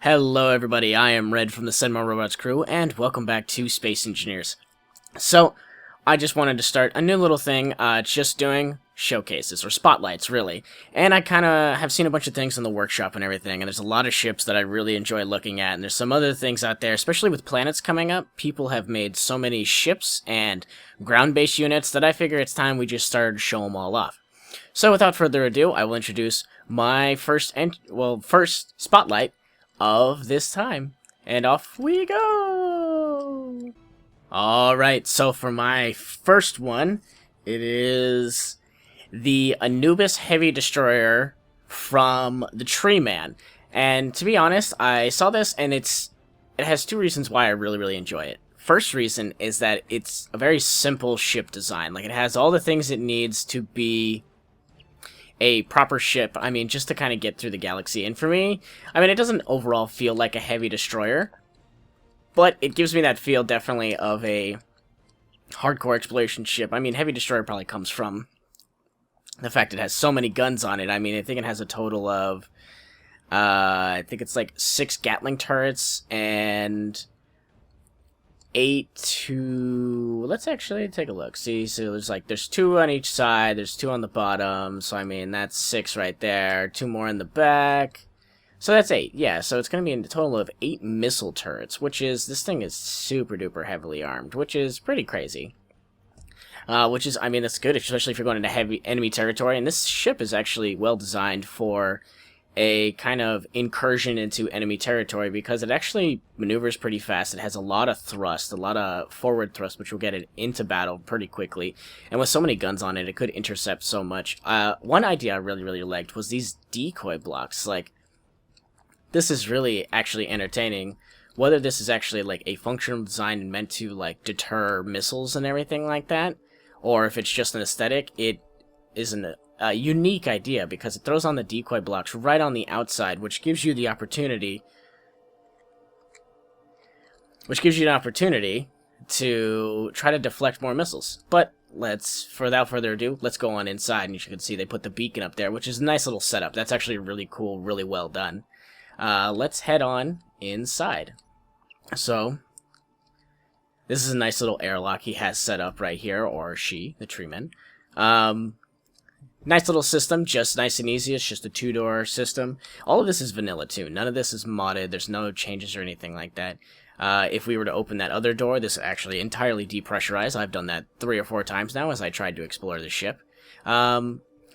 Hello everybody, I am Red from the Sandbox Robots crew, and welcome back to Space Engineers. So, I just wanted to start a new little thing, just doing showcases, or spotlights, really. And I kind of have seen a bunch of things in the workshop and everything, and there's a lot of ships that I really enjoy looking at, and there's some other things out there, especially with planets coming up. People have made so many ships and ground-based units that I figure it's time we just started to show them all off. So without further ado, I will introduce my first spotlight of this time, and off we go. Alright, so for my first one, it is the Anubis Heavy Destroyer from the Treeman. And to be honest, I saw this and it has two reasons why I really enjoy it. First reason is that it's a very simple ship design. Like, it has all the things it needs to be a proper ship, I mean, just to kind of get through the galaxy. And for me, I mean, it doesn't overall feel like a heavy destroyer, but it gives me that feel definitely of a hardcore exploration ship. I mean, heavy destroyer probably comes from the fact it has so many guns on it. I mean, I think it has a total of, I think it's like 6 Gatling turrets and 8 to... Let's actually take a look. See, so there's 2 on each side, there's 2 on the bottom, so I mean, that's 6 right there, 2 more in the back. So that's 8, yeah, so it's going to be a total of 8 missile turrets, which is, this thing is super duper heavily armed, which is pretty crazy. Which is, I mean, that's good, especially if you're going into heavy enemy territory, and this ship is actually well designed for a kind of incursion into enemy territory because it actually maneuvers pretty fast. It has a lot of thrust, a lot of forward thrust, which will get it into battle pretty quickly. And with so many guns on it, it could intercept so much. One idea I really liked was these decoy blocks. Like, this is really actually entertaining. Whether this is actually like a functional design and meant to like deter missiles and everything like that, or if it's just an aesthetic, it isn't a unique idea because it throws on the decoy blocks right on the outside, which gives you the opportunity to try to deflect more missiles. But without further ado, let's go on inside, and you can see they put the beacon up there, which is a nice little setup. That's actually really cool, really well done. Let's head on inside. So, this is a nice little airlock he has set up right here, or she, the Treeman. Nice little system, just nice and easy. It's just a 2-door system. All of this is vanilla too. None of this is modded. There's no changes or anything like that. If we were to open that other door, this is actually entirely depressurized. I've done that 3 or 4 times now as I tried to explore the ship.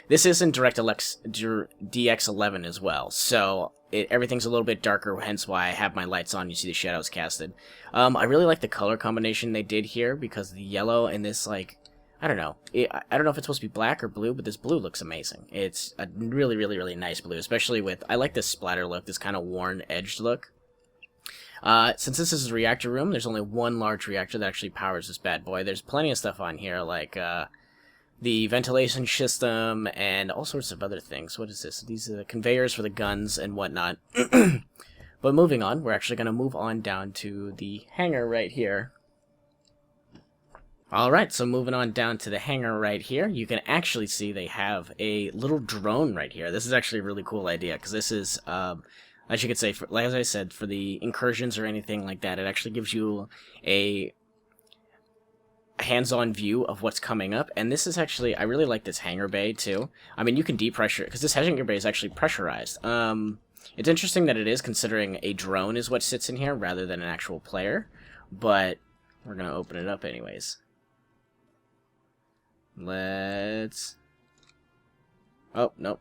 This is in DX11 as well, so everything's a little bit darker, hence why I have my lights on. You see the shadows casted. I really like the color combination they did here because the yellow and this, like, I don't know. I don't know if it's supposed to be black or blue, but this blue looks amazing. It's a really nice blue, especially with... I like this splatter look, this kind of worn, edged look. Since this is a reactor room, there's only one large reactor that actually powers this bad boy. There's plenty of stuff on here, like the ventilation system and all sorts of other things. What is this? These are the conveyors for the guns and whatnot. But moving on, we're actually going to move on down to the hangar right here. Alright, so moving on down to the hangar right here, you can actually see they have a little drone right here. This is actually a really cool idea, because this is, as you could say, like as I said, for the incursions or anything like that, it actually gives you a hands-on view of what's coming up, and this is actually, I really like this hangar bay, too. I mean, you can depressure, because this hangar bay is actually pressurized. It's interesting that it is, considering a drone is what sits in here, rather than an actual player, but we're going to open it up anyways. Let's... Oh, nope.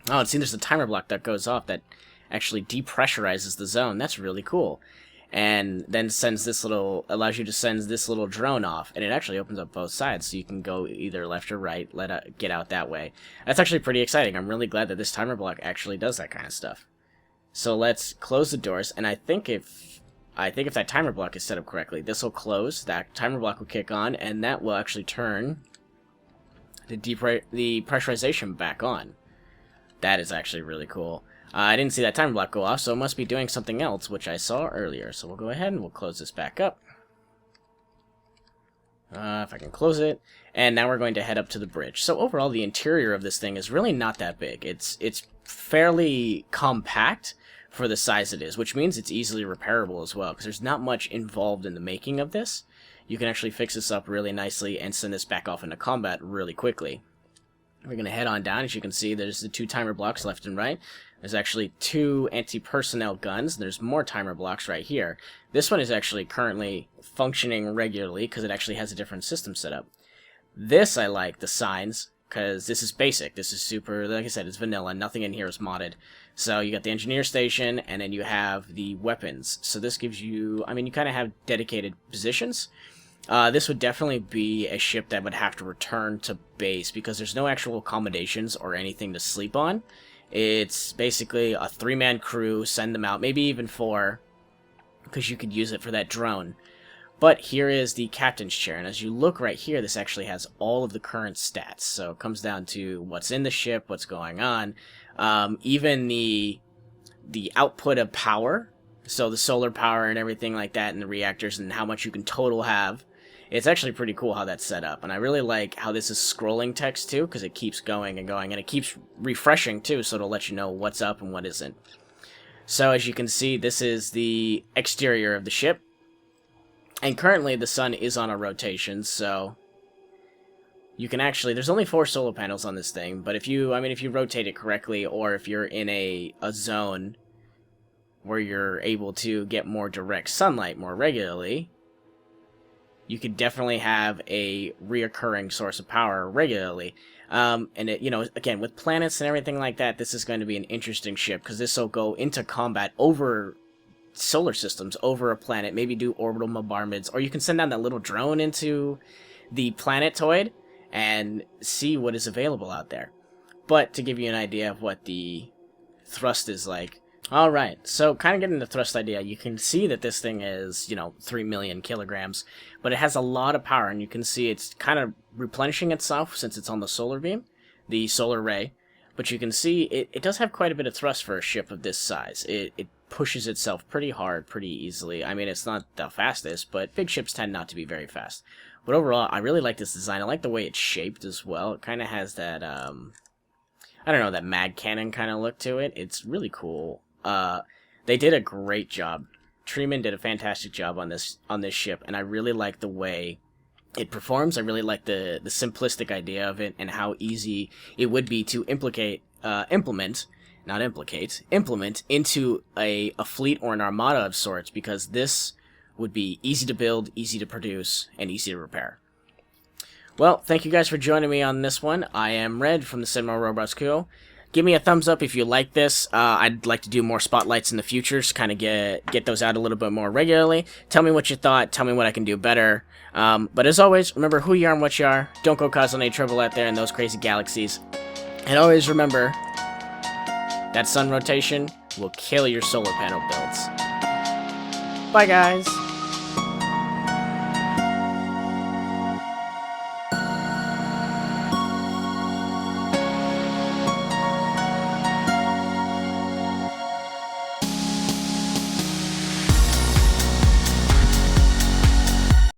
Oh, and see, there's a timer block that goes off that actually depressurizes the zone. That's really cool. And then sends this little... allows you to send this little drone off, and it actually opens up both sides, so you can go either left or right, get out that way. That's actually pretty exciting. I'm really glad that this timer block actually does that kind of stuff. So let's close the doors, and I think if that timer block is set up correctly, this will close, that timer block will kick on, and that will actually turn the pressurization back on. That is actually really cool. I didn't see that timer block go off, so it must be doing something else, which I saw earlier. So we'll go ahead and we'll close this back up. If I can close it. And now we're going to head up to the bridge. So overall, the interior of this thing is really not that big. It's fairly compact for the size it is, which means it's easily repairable as well, because there's not much involved in the making of this. You can actually fix this up really nicely and send this back off into combat really quickly. We're going to head on down. As you can see, there's the 2 timer blocks left and right. There's actually 2 anti-personnel guns. There's more timer blocks right here. This one is actually currently functioning regularly because it actually has a different system set up. This I like, the signs, because this is basic. This is super, like I said, it's vanilla. Nothing in here is modded. So you got the engineer station, and then you have the weapons. So this gives you, I mean, you kind of have dedicated positions. This would definitely be a ship that would have to return to base because there's no actual accommodations or anything to sleep on. It's basically a 3-man crew, send them out, maybe even 4, because you could use it for that drone. But here is the captain's chair, and as you look right here, this actually has all of the current stats. So it comes down to what's in the ship, what's going on, even the output of power, so the solar power and everything like that, and the reactors, and how much you can total have. It's actually pretty cool how that's set up, and I really like how this is scrolling text too, because it keeps going and going, and it keeps refreshing too, so it'll let you know what's up and what isn't. So as you can see, this is the exterior of the ship, and currently the sun is on a rotation, so you can actually, there's only 4 solar panels on this thing, but if you rotate it correctly, or if you're in a zone where you're able to get more direct sunlight more regularly, you could definitely have a reoccurring source of power regularly. And it, you know, again, with planets and everything like that, this is going to be an interesting ship, because this will go into combat over solar systems, over a planet, maybe do orbital bombards, or you can send down that little drone into the planetoid and see what is available out there. But to give you an idea of what the thrust is like, alright, so kind of getting the thrust idea, you can see that this thing is, 3 million kilograms, but it has a lot of power, and you can see it's kind of replenishing itself since it's on the solar beam, the solar ray, but you can see it does have quite a bit of thrust for a ship of this size. It pushes itself pretty hard, pretty easily. I mean, it's not the fastest, but big ships tend not to be very fast. But overall, I really like this design. I like the way it's shaped as well. It kind of has that, I don't know, that mag cannon kind of look to it. It's really cool. They did a great job. Treeman did a fantastic job on this ship, and I really like the way it performs. I really like the simplistic idea of it and how easy it would be to implement into a fleet or an armada of sorts, because this would be easy to build, easy to produce, and easy to repair. Well, thank you guys for joining me on this one. I am Red from the Cinema Robots Crew. Give me a thumbs up if you like this. I'd like to do more spotlights in the future, to kind of get those out a little bit more regularly. Tell me what you thought. Tell me what I can do better. But as always, remember who you are and what you are. Don't go causing any trouble out there in those crazy galaxies. And always remember, that sun rotation will kill your solar panel builds. Bye, guys.